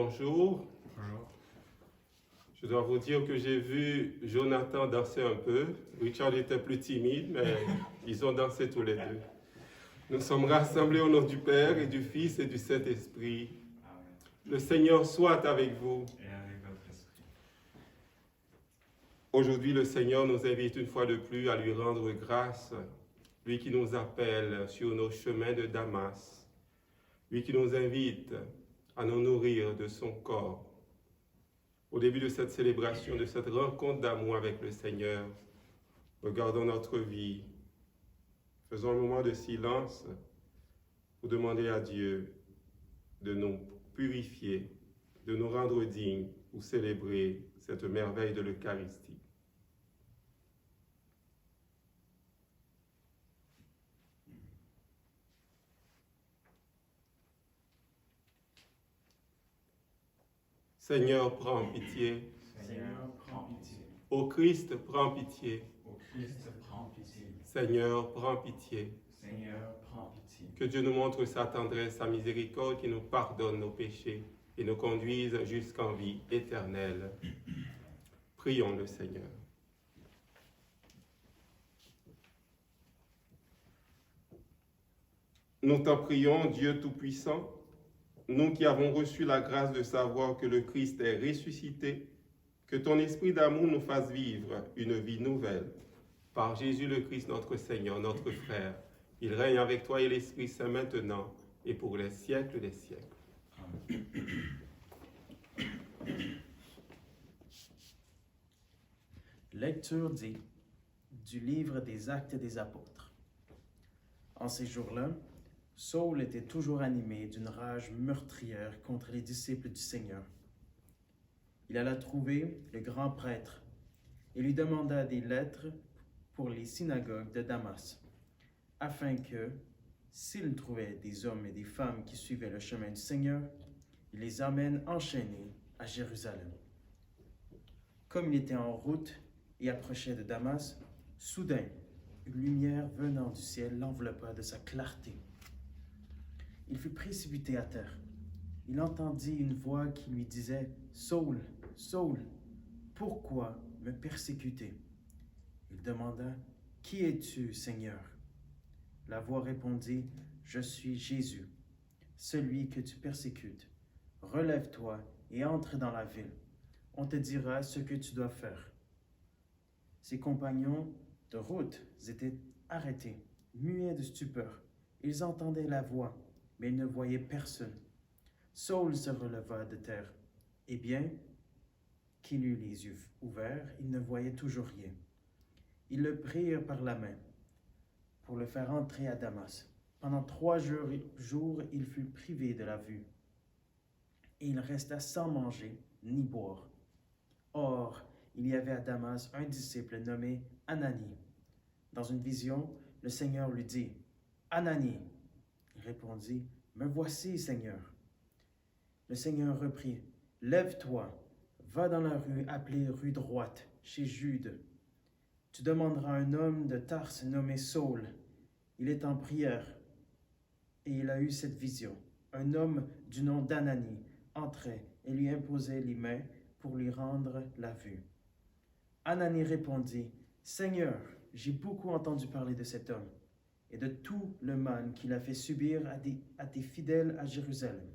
bonjour. Bonjour. Je dois vous dire que j'ai vu Jonathan danser un peu. Richard était plus timide, mais ils ont dansé tous les deux. Nous sommes rassemblés au nom du Père et du Fils et du Saint-Esprit. Amen. Le Seigneur soit avec vous. Et avec votre esprit. Aujourd'hui, le Seigneur nous invite une fois de plus à lui rendre grâce. Lui qui nous appelle sur nos chemins de Damas. Lui qui nous invite à nous nourrir de son corps. Au début de cette célébration, de cette rencontre d'amour avec le Seigneur, regardons notre vie. Faisons un moment de silence pour demander à Dieu de nous purifier, de nous rendre dignes pour célébrer cette merveille de l'Eucharistie. Seigneur, prends pitié. Seigneur, prends pitié. Ô Christ, prends pitié. Ô Christ, prends pitié. Seigneur, prends pitié. Seigneur, prends pitié. Que Dieu nous montre sa tendresse, sa miséricorde, qui nous pardonne nos péchés et nous conduise jusqu'en vie éternelle. Prions le Seigneur. Nous t'en prions, Dieu Tout-Puissant, nous qui avons reçu la grâce de savoir que le Christ est ressuscité, que ton esprit d'amour nous fasse vivre une vie nouvelle. Par Jésus le Christ, notre Seigneur, notre frère, il règne avec toi et l'Esprit Saint maintenant et pour les siècles des siècles. Amen. Lecture du livre des Actes des Apôtres. En ces jours-là, Saul était toujours animé d'une rage meurtrière contre les disciples du Seigneur. Il alla trouver le grand prêtre et lui demanda des lettres pour les synagogues de Damas, afin que, s'il trouvait des hommes et des femmes qui suivaient le chemin du Seigneur, il les amène enchaînés à Jérusalem. Comme il était en route et approchait de Damas, soudain, une lumière venant du ciel l'enveloppa de sa clarté. Il fut précipité à terre. Il entendit une voix qui lui disait « Saul, Saul, pourquoi me persécuter ?» Il demanda « Qui es-tu, Seigneur ?» La voix répondit « Je suis Jésus, celui que tu persécutes. Relève-toi et entre dans la ville. On te dira ce que tu dois faire. » Ses compagnons de route étaient arrêtés, muets de stupeur. Ils entendaient la voix, mais ils ne voyaient personne. Saul se releva de terre, et bien qu'il eût les yeux ouverts, il ne voyait toujours rien. Ils le prirent par la main pour le faire entrer à Damas. Pendant 3 jours, il fut privé de la vue, et il resta sans manger ni boire. Or, il y avait à Damas un disciple nommé Ananie. Dans une vision, le Seigneur lui dit « Ananie !» Il répondit « Me voici, Seigneur. » Le Seigneur reprit « Lève-toi, va dans la rue appelée rue droite, chez Jude. Tu demanderas un homme de Tarse nommé Saul. Il est en prière. » Et il a eu cette vision. Un homme du nom d'Ananie entrait et lui imposait les mains pour lui rendre la vue. Ananie répondit « Seigneur, j'ai beaucoup entendu parler de cet homme et de tout le mal qu'il a fait subir à tes fidèles à Jérusalem.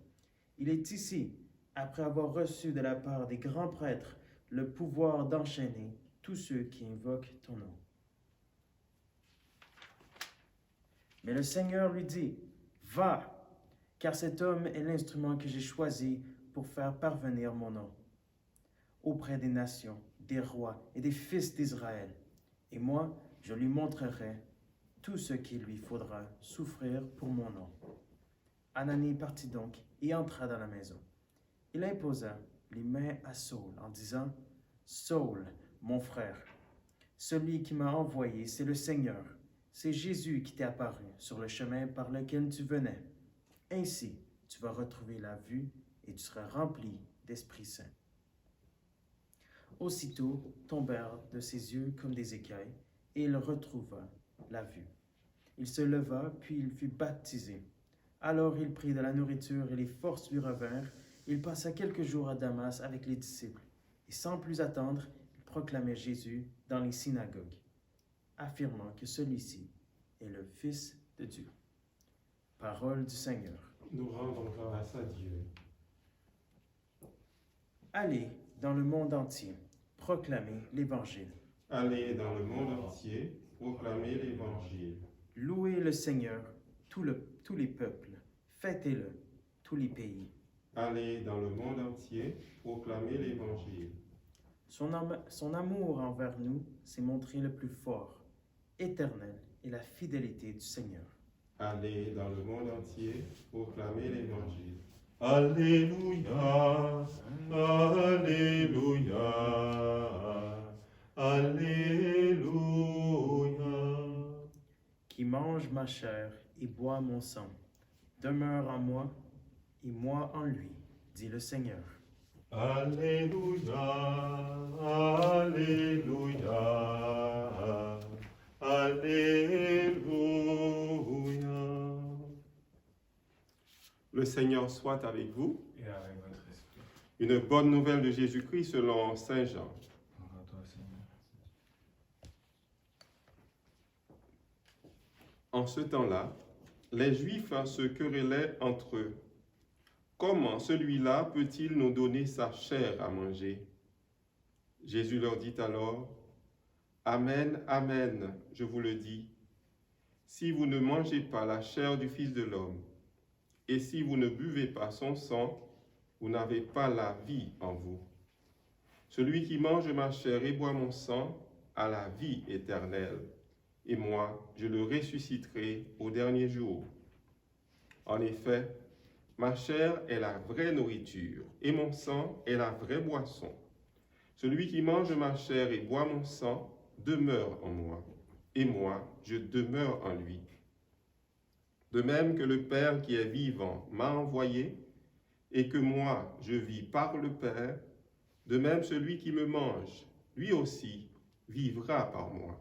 Il est ici, après avoir reçu de la part des grands prêtres le pouvoir d'enchaîner tous ceux qui invoquent ton nom. » Mais le Seigneur lui dit « Va, car cet homme est l'instrument que j'ai choisi pour faire parvenir mon nom auprès des nations, des rois et des fils d'Israël. Et moi, je lui montrerai tout ce qu'il lui faudra souffrir pour mon nom. » Ananie partit donc et entra dans la maison. Il imposa les mains à Saul en disant « Saul, mon frère, celui qui m'a envoyé, c'est le Seigneur. C'est Jésus qui t'est apparu sur le chemin par lequel tu venais. Ainsi, tu vas retrouver la vue et tu seras rempli d'Esprit Saint. » Aussitôt tombèrent de ses yeux comme des écailles, et il retrouva la vue. Il se leva, puis il fut baptisé. Alors il prit de la nourriture, et les forces lui revinrent, Il passa quelques jours à Damas avec les disciples, et sans plus attendre, il proclamait Jésus dans les synagogues, affirmant que celui-ci est le Fils de Dieu. Parole du Seigneur. Nous rendons grâce à Dieu. Allez dans le monde entier, proclamez l'Évangile. Allez dans le monde entier, proclamez l'Évangile. Louez le Seigneur, tous les peuples, fêtez-le, tous les pays. Allez dans le monde entier, proclamez l'Évangile. Son amour envers nous s'est montré le plus fort, éternel, et la fidélité du Seigneur. Allez dans le monde entier, proclamez l'Évangile. Alléluia, Alléluia, Alléluia. Qui mange ma chair et boit mon sang, demeure en moi et moi en lui, dit le Seigneur. Alléluia, Alléluia, Alléluia. Le Seigneur soit avec vous. Et avec votre esprit. Une bonne nouvelle de Jésus-Christ selon Saint Jean. Gloire à toi, Seigneur. En ce temps-là, les Juifs se querellaient entre eux. Comment celui-là peut-il nous donner sa chair à manger? Jésus leur dit alors, Amen, Amen, je vous le dis, si vous ne mangez pas la chair du Fils de l'homme, et si vous ne buvez pas son sang, vous n'avez pas la vie en vous. Celui qui mange ma chair et boit mon sang a la vie éternelle, et moi, je le ressusciterai au dernier jour. En effet, ma chair est la vraie nourriture, et mon sang est la vraie boisson. Celui qui mange ma chair et boit mon sang demeure en moi, et moi, je demeure en lui. De même que le Père qui est vivant m'a envoyé, et que moi, je vis par le Père, de même celui qui me mange, lui aussi, vivra par moi.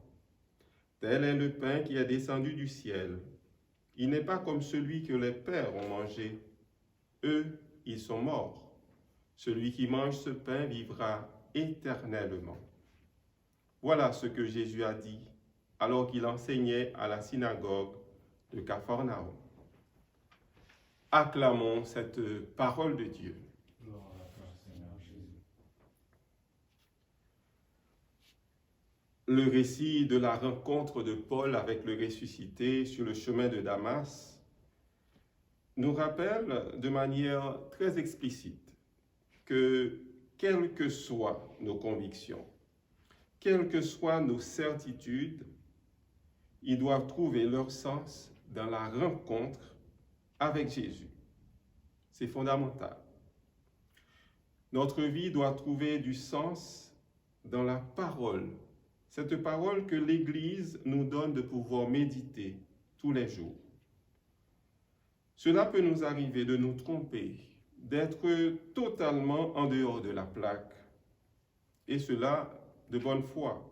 Tel est le pain qui est descendu du ciel. Il n'est pas comme celui que les pères ont mangé. Eux, ils sont morts. Celui qui mange ce pain vivra éternellement. Voilà ce que Jésus a dit alors qu'il enseignait à la synagogue de Capharnaüm. Acclamons cette parole de Dieu. Gloire à toi, Seigneur Jésus. Le récit de la rencontre de Paul avec le ressuscité sur le chemin de Damas nous rappelle de manière très explicite que, quelles que soient nos convictions, quelles que soient nos certitudes, ils doivent trouver leur sens dans la rencontre avec Jésus. C'est fondamental. Notre vie doit trouver du sens dans la parole, cette parole que l'Église nous donne de pouvoir méditer tous les jours. Cela peut nous arriver de nous tromper, d'être totalement en dehors de la plaque, et cela de bonne foi.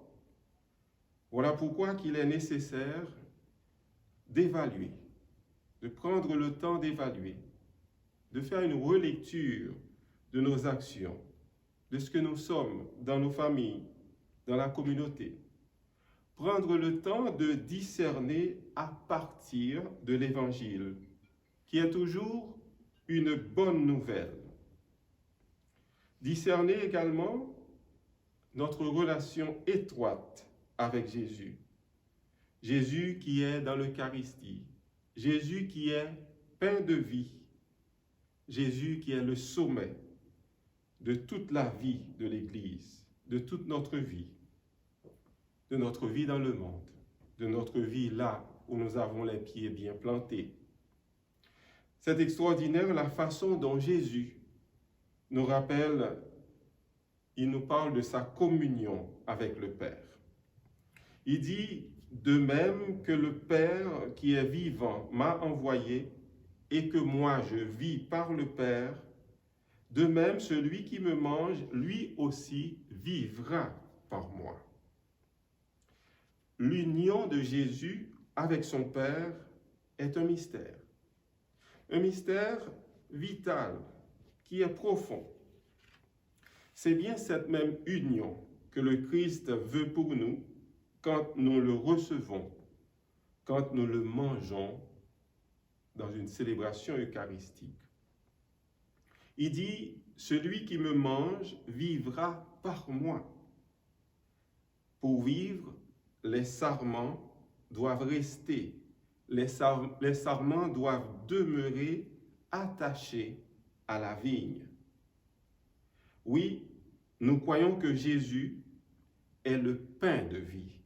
Voilà pourquoi il est nécessaire d'évaluer, de prendre le temps d'évaluer, de faire une relecture de nos actions, de ce que nous sommes dans nos familles, dans la communauté. Prendre le temps de discerner à partir de l'Évangile, qui est toujours une bonne nouvelle. Discerner également notre relation étroite avec Jésus. Jésus qui est dans l'Eucharistie, Jésus qui est pain de vie, Jésus qui est le sommet de toute la vie de l'Église, de toute notre vie, de notre vie dans le monde, de notre vie là où nous avons les pieds bien plantés. C'est extraordinaire la façon dont Jésus nous rappelle, il nous parle de sa communion avec le Père. Il dit, de même que le Père qui est vivant m'a envoyé et que moi je vis par le Père, de même celui qui me mange, lui aussi vivra par moi. L'union de Jésus avec son Père est un mystère vital qui est profond. C'est bien cette même union que le Christ veut pour nous quand nous le recevons, quand nous le mangeons dans une célébration eucharistique. Il dit, « Celui qui me mange vivra par moi ». Pour vivre, les sarments doivent rester, les sarments doivent demeurer attachés à la vigne. Oui, nous croyons que Jésus est le pain de vie.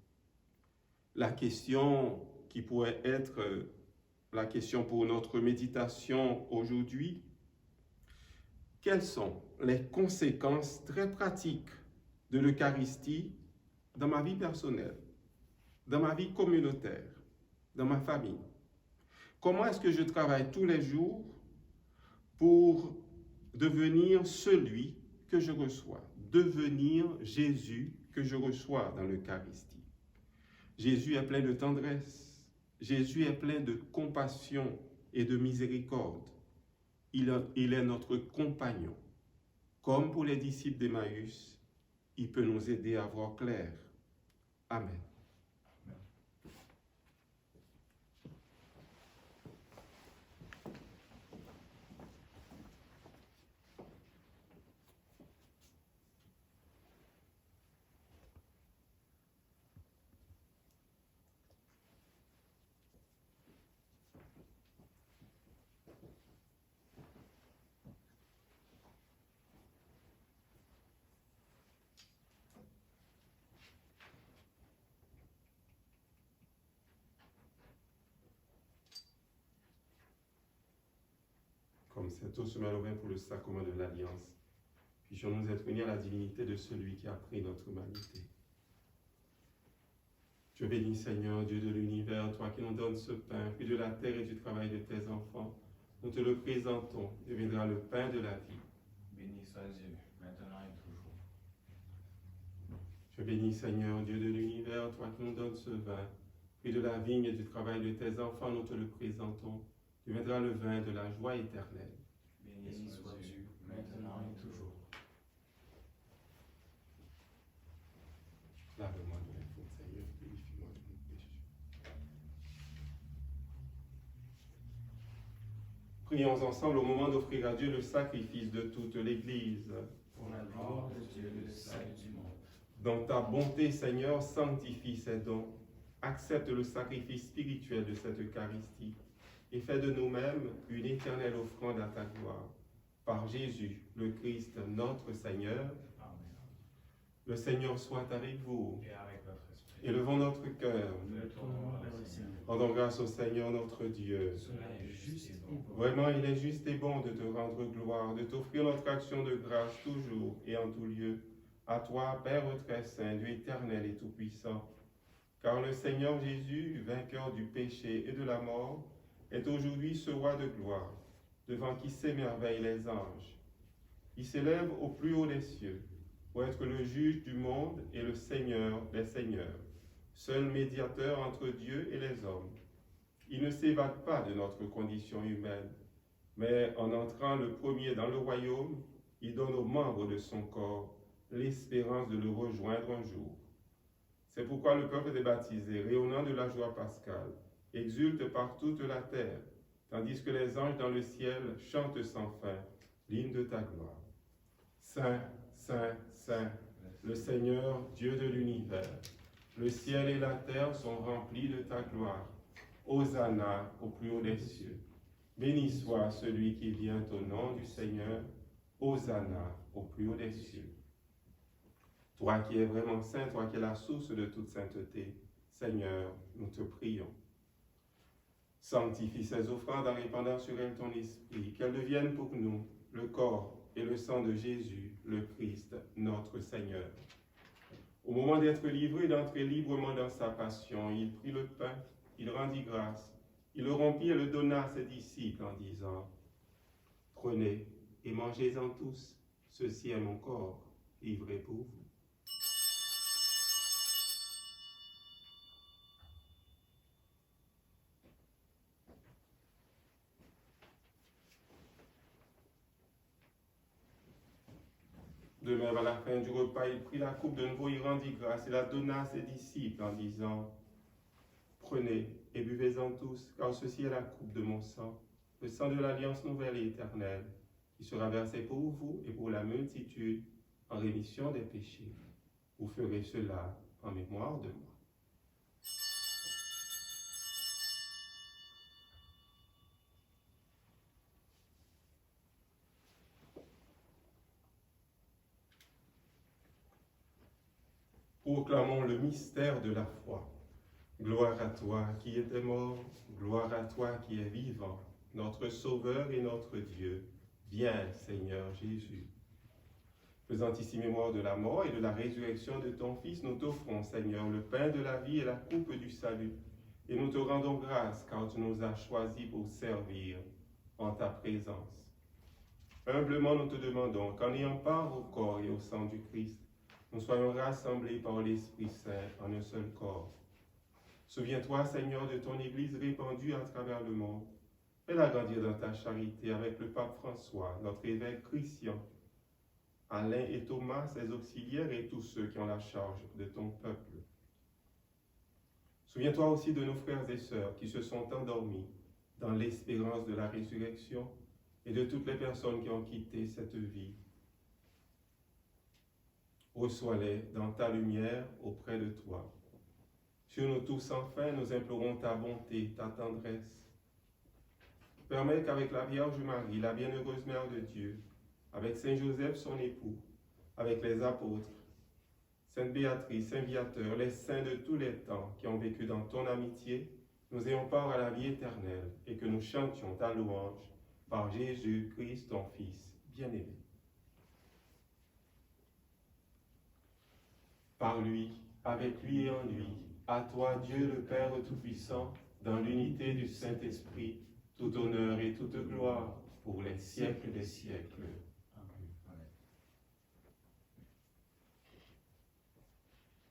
La question qui pourrait être la question pour notre méditation aujourd'hui, quelles sont les conséquences très pratiques de l'Eucharistie dans ma vie personnelle, dans ma vie communautaire, dans ma famille? Comment est-ce que je travaille tous les jours pour devenir celui que je reçois, devenir Jésus que je reçois dans l'Eucharistie? Jésus est plein de tendresse, Jésus est plein de compassion et de miséricorde. Il est notre compagnon. Comme pour les disciples d'Emmaüs, il peut nous aider à voir clair. Amen. Comme cette eau se met au vin pour le sacrement de l'Alliance, puissions-nous être unis à la divinité de celui qui a pris notre humanité. Dieu béni, Seigneur, Dieu de l'univers, toi qui nous donnes ce pain, fruit de la terre et du travail de tes enfants, nous te le présentons, deviendra le pain de la vie. Béni soit Dieu, maintenant et toujours. Dieu béni, Seigneur, Dieu de l'univers, toi qui nous donnes ce vin, fruit de la vigne et du travail de tes enfants, nous te le présentons, deviendra le vin de la joie éternelle. Béni soit Dieu, maintenant et toujours. Lave-moi de mes fautes, Seigneur, purifie-moi de mon péché. Prions ensemble au moment d'offrir à Dieu le sacrifice de toute l'Église. Pour la gloire de Dieu, le salut du monde. Dans ta bonté, Seigneur, sanctifie ces dons. Accepte le sacrifice spirituel de cette Eucharistie et fais de nous-mêmes une éternelle offrande à ta gloire. Par Jésus, le Christ, notre Seigneur. Amen. Le Seigneur soit avec vous. Et avec votre esprit. Élevons notre cœur. Nous le tournons vers le Seigneur. Rendons grâce au Seigneur notre Dieu. Cela est juste et bon. Vraiment, il est juste et bon de te rendre gloire, de t'offrir notre action de grâce toujours et en tout lieu. À toi, Père très saint, Dieu éternel et tout-puissant. Car le Seigneur Jésus, vainqueur du péché et de la mort, est aujourd'hui ce roi de gloire, devant qui s'émerveillent les anges. Il s'élève au plus haut des cieux, pour être le juge du monde et le Seigneur des seigneurs, seul médiateur entre Dieu et les hommes. Il ne s'évade pas de notre condition humaine, mais en entrant le premier dans le royaume, il donne aux membres de son corps l'espérance de le rejoindre un jour. C'est pourquoi le peuple des baptisés, rayonnant de la joie pascale, exulte par toute la terre, tandis que les anges dans le ciel chantent sans fin l'hymne de ta gloire. Saint, Saint, Saint, le Seigneur, Dieu de l'univers, le ciel et la terre sont remplis de ta gloire. Hosanna au plus haut des cieux. Béni soit celui qui vient au nom du Seigneur. Hosanna au plus haut des cieux. Toi qui es vraiment saint, toi qui es la source de toute sainteté, Seigneur, nous te prions. Sanctifie ces offrandes en répandant sur elles ton esprit, qu'elles deviennent pour nous le corps et le sang de Jésus, le Christ, notre Seigneur. Au moment d'être livré et d'entrer librement dans sa passion, il prit le pain, il rendit grâce, il le rompit et le donna à ses disciples en disant, « Prenez et mangez-en tous, ceci est mon corps, livré pour vous. » De même, à la fin du repas, il prit la coupe de nouveau, il rendit grâce et la donna à ses disciples en disant, « Prenez et buvez-en tous, car ceci est la coupe de mon sang, le sang de l'alliance nouvelle et éternelle, qui sera versé pour vous et pour la multitude en rémission des péchés. Vous ferez cela en mémoire de moi. » Proclamons le mystère de la foi. Gloire à toi qui étais mort, gloire à toi qui es vivant, notre Sauveur et notre Dieu. Viens, Seigneur Jésus. Faisant ici mémoire de la mort et de la résurrection de ton Fils, nous t'offrons, Seigneur, le pain de la vie et la coupe du salut. Et nous te rendons grâce car tu nous as choisis pour servir en ta présence. Humblement, nous te demandons qu'en ayant part au corps et au sang du Christ, nous soyons rassemblés par l'Esprit Saint en un seul corps. Souviens-toi, Seigneur, de ton Église répandue à travers le monde. Fais-la grandir dans ta charité avec le pape François, notre évêque Christian, Alain et Thomas, ses auxiliaires et tous ceux qui ont la charge de ton peuple. Souviens-toi aussi de nos frères et sœurs qui se sont endormis dans l'espérance de la résurrection et de toutes les personnes qui ont quitté cette vie. Reçois-les dans ta lumière auprès de toi. Sur nous tous, enfin, nous implorons ta bonté, ta tendresse. Permets qu'avec la Vierge Marie, la bienheureuse Mère de Dieu, avec Saint Joseph, son époux, avec les apôtres, Sainte Béatrice, Saint Viateur, les saints de tous les temps qui ont vécu dans ton amitié, nous ayons part à la vie éternelle et que nous chantions ta louange par Jésus-Christ, ton Fils bien-aimé. Par lui, avec lui et en lui, à toi, Dieu le Père Tout-Puissant, dans l'unité du Saint-Esprit, tout honneur et toute gloire pour les siècles des siècles.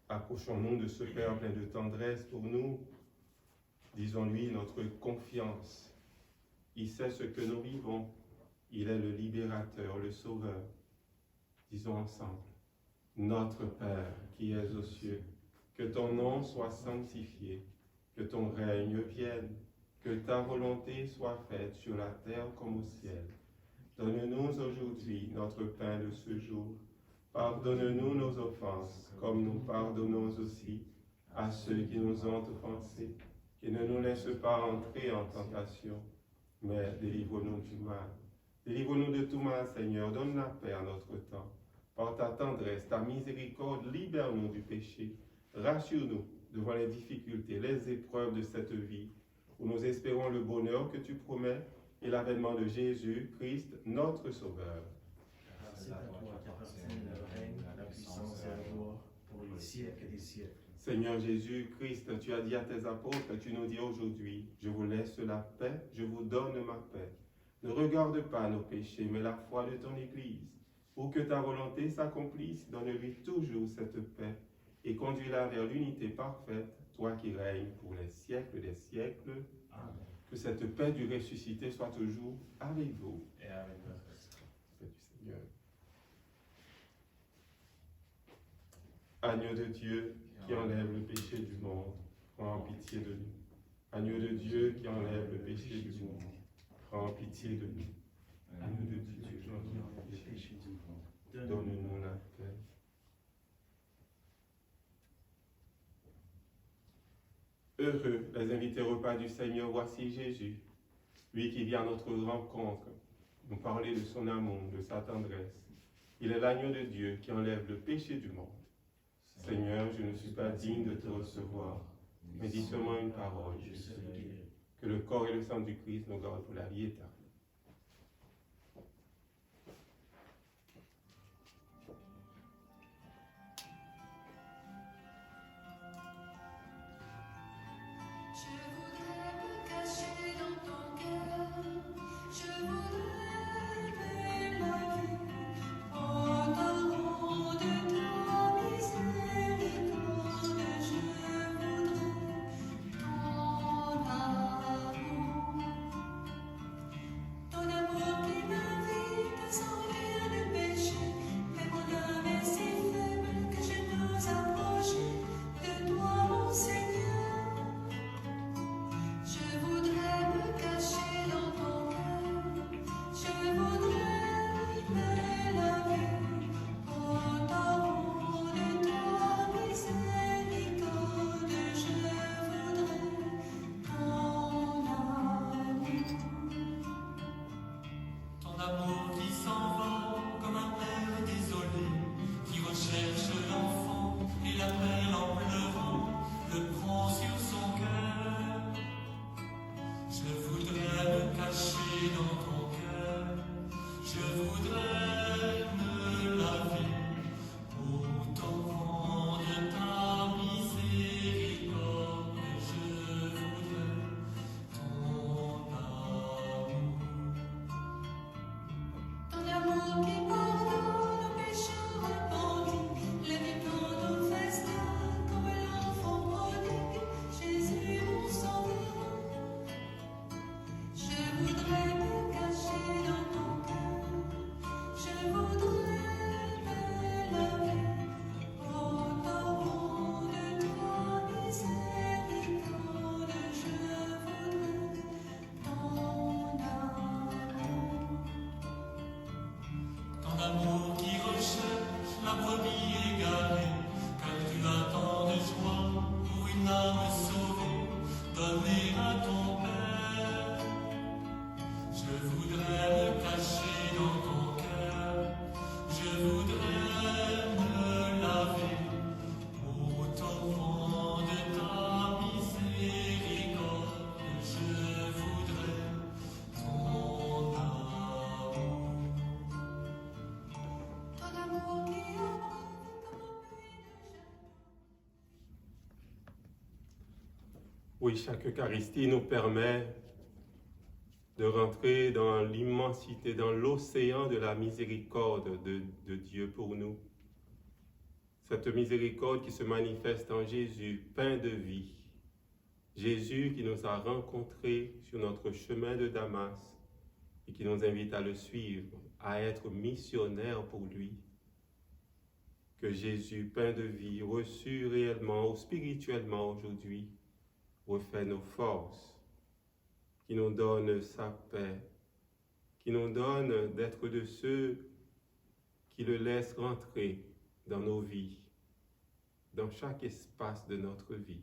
Approchons-nous de ce Père plein de tendresse pour nous. Disons-lui notre confiance. Il sait ce que nous vivons. Il est le libérateur, le sauveur. Disons ensemble. Notre Père qui es aux cieux, que ton nom soit sanctifié, que ton règne vienne, que ta volonté soit faite sur la terre comme au ciel. Donne-nous aujourd'hui notre pain de ce jour. Pardonne-nous nos offenses, comme nous pardonnons aussi à ceux qui nous ont offensés. Et ne nous laisse pas entrer en tentation, mais délivre-nous du mal. Délivre-nous de tout mal, Seigneur, donne la paix à notre temps. Par ta tendresse, ta miséricorde, libère-nous du péché. Rassure-nous devant les difficultés, les épreuves de cette vie, où nous espérons le bonheur que tu promets et l'avènement de Jésus-Christ, notre Sauveur. C'est à toi qu'appartiennent le règne, la puissance et la gloire pour les siècles des siècles. Seigneur Jésus-Christ, tu as dit à tes apôtres, tu nous dis aujourd'hui, je vous laisse la paix, je vous donne ma paix. Ne regarde pas nos péchés, mais la foi de ton Église. Pour que ta volonté s'accomplisse, donne-lui toujours cette paix et conduis-la vers l'unité parfaite, toi qui règnes pour les siècles des siècles. Amen. Que cette paix du ressuscité soit toujours avec vous. Et avec votre esprit. Paix du Seigneur. Agneau de Dieu qui enlève le péché du monde, prends pitié de nous. Agneau de Dieu qui enlève le péché du monde, prends pitié de nous. Agneau de Dieu qui enlève le péché du monde, donne-nous la paix. Heureux les invités au repas du Seigneur, voici Jésus, lui qui vient à notre rencontre, nous parler de son amour, de sa tendresse. Il est l'agneau de Dieu qui enlève le péché du monde. Seigneur, je ne suis pas digne de te recevoir, mais dis seulement une parole, je serai guéri. Que le corps et le sang du Christ nous gardent pour la vie éternelle. Oui, chaque Eucharistie nous permet de rentrer dans l'immensité, dans l'océan de la miséricorde de Dieu pour nous. Cette miséricorde qui se manifeste en Jésus, pain de vie. Jésus qui nous a rencontrés sur notre chemin de Damas et qui nous invite à le suivre, à être missionnaires pour lui. Que Jésus, pain de vie, reçu réellement ou spirituellement aujourd'hui, refait nos forces, qui nous donne sa paix, qui nous donne d'être de ceux qui le laissent rentrer dans nos vies, dans chaque espace de notre vie.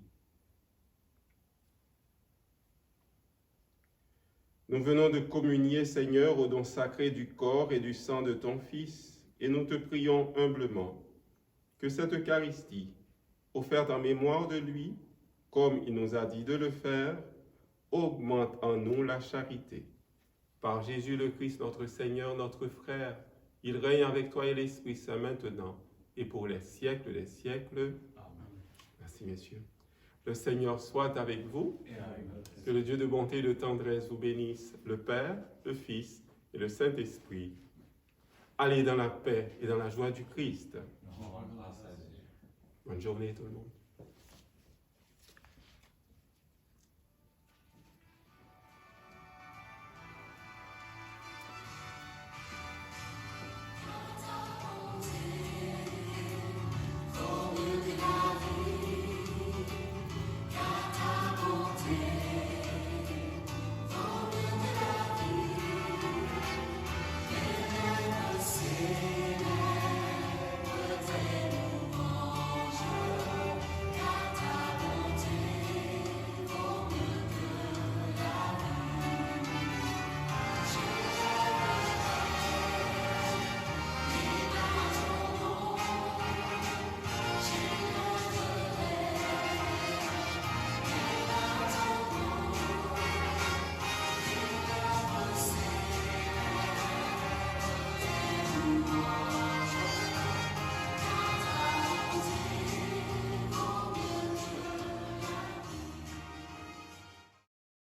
Nous venons de communier, Seigneur, au don sacré du corps et du sang de ton Fils, et nous te prions humblement que cette Eucharistie, offerte en mémoire de lui, comme il nous a dit de le faire, augmente en nous la charité. Par Jésus le Christ, notre Seigneur, notre frère, il règne avec toi et l'Esprit Saint maintenant et pour les siècles des siècles. Amen. Merci, messieurs. Le Seigneur soit avec vous. Et avec votre Que le Dieu de bonté et de tendresse vous bénisse, le Père, le Fils et le Saint-Esprit. Allez dans la paix et dans la joie du Christ. Nous rendons grâce à Dieu. Bonne journée tout le monde.